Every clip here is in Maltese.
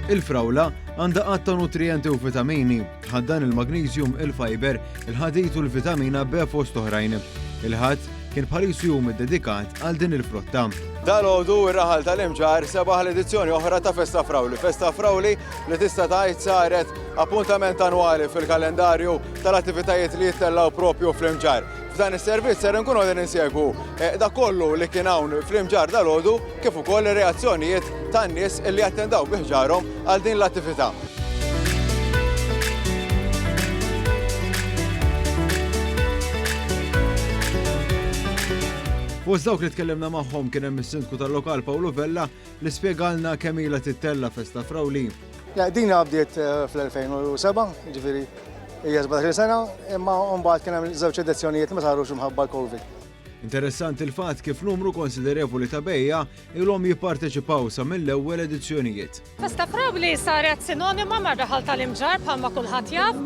Il-frawla għandha qatt ta' nutrijenti u vitamini, ħaddan il-magnesium, il-fiber, il-ħadid u l-vitamina B fost oħrajn. Il-ħadd kien bħalisu jum iddedikat għal din il-frotta. Dal-għodu ir-raħal tal-imġar sebaħ l-edizzjoni oħra ta' Festa Frawli. Festa Frawli li tista' tgħid saret appuntament annwali fil-kalendarju tal-attivitajiet li jittellaw propju fl-imġar. F'dan is-servizz ser nkunu qegħdin insegwu dak kollu li kien hawn fl-imġar dal-għodu kif ukoll ir-reazzjonijiet tan-nies li attendaw biħġarhom għal din l-attività. Fost dawk li tkellimna magħhom kien hemm is-sindku tal-lokal Pawlu Vella li spjegalna kemm ilha tittella Festa Frawli. Din bdiet fl-2007, ġifieri hija 17 sena, imma mbagħad kien hemm żewġ edizzjonijiet ma sarux minħabba l-Covid. Interessanti l-fatt kif numru konsiderevoli ta' bejja ilhom jipparteċipaw sa mill-ewwel edizzjonijiet. Festa Frawli saret sinonima mar-raħal tal-imġar bħalma kulħadd jaf.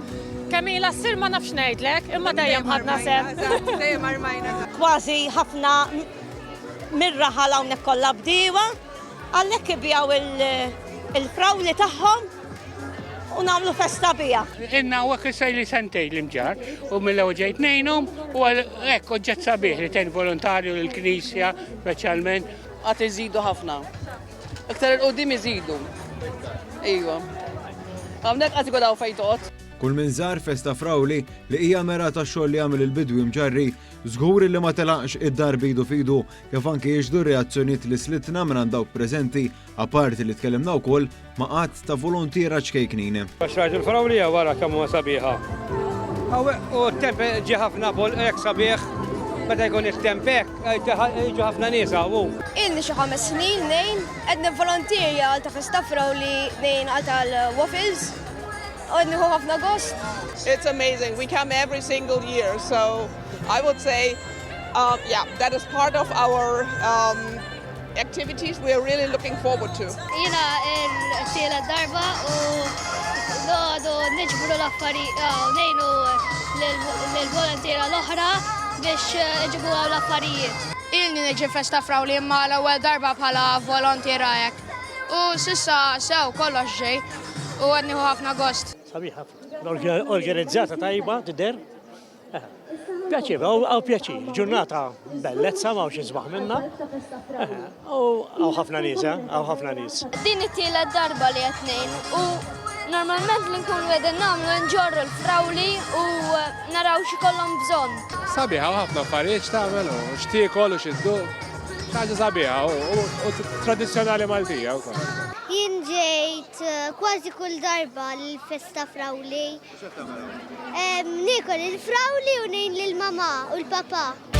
Kemm ssir ma nafx ngħidlek, imma dejjem ħadna sem. Dejjem armajna. Kważi ħafna mir-raħal hawnhekk kollha bdiewa, għalhekk ibjaw il-frawli tagħhom u nagħmlu festa biha. Inna hawnhekk issa li sentej l-imġar u mill-ewwel ġejt ngħinhom u hekk oġġett sabiħ li ten volontarju lill-Knisja speċjalment. Qatt iżidu ħafna. Iktar il-qudiem iżidu. Ejwa. Hawnhekk qatt igħodaw fejn toqgħod. Kull min żar Festa Frawli li hija mera tax-xogħol li jagħmel il-bidwi mġarri, żgur li ma telaqx id-dar bidu fidu kif anke jiġdu reazzjonijiet li slitna minn dawk preżenti, apparti li tkellimna wkoll ma' qatt ta' volontiera ċkejknin. Għax il-Frawli hija wara kemm huwa sabiħa. U t-temp ġie ħafna hekk sabiħ, meta jkun it-temp hekk jiġu ħafna nies hawn. Ilni xi 5 snin ngħin qed nivvolontirja għal ta' Festa Frawli ngħin għal tal-waffles. It's amazing. We come every single year, so I would say, that is part of our activities we are really looking forward to. Jina il-tiela darba u għadu nġbru l-affarijiet, nejnu l-volontira l-oħra biex iġibu għaw l-affarijiet. Ilni neġi Festa Frawli imma l-ewwel darba bħala volontira hekk. U sissa sew kollox ġej u għedni ħafna gost. Sabiħa, organizzata tajba, tidher. Pjaċir, għaw pjaċir, ġurnata bellezza, ma' xizbaħ minna. Għaw ħafna nies, għaw ħafna nies. Din it-tiela darba li għetnejn u normalment li nkunu għedin namlu nġorru l-frawli u naraw xikollhom bżonn. Sabiħa ħafna affarijiet tagħmel u xtiekol u xiddu. ħaġa sabiħa u tradizzjonali Maltija wkoll. Jien ġejt kważi kull darba l-Festa Frawli. Nikol il-frawli u nejn lill-mama u l-papa.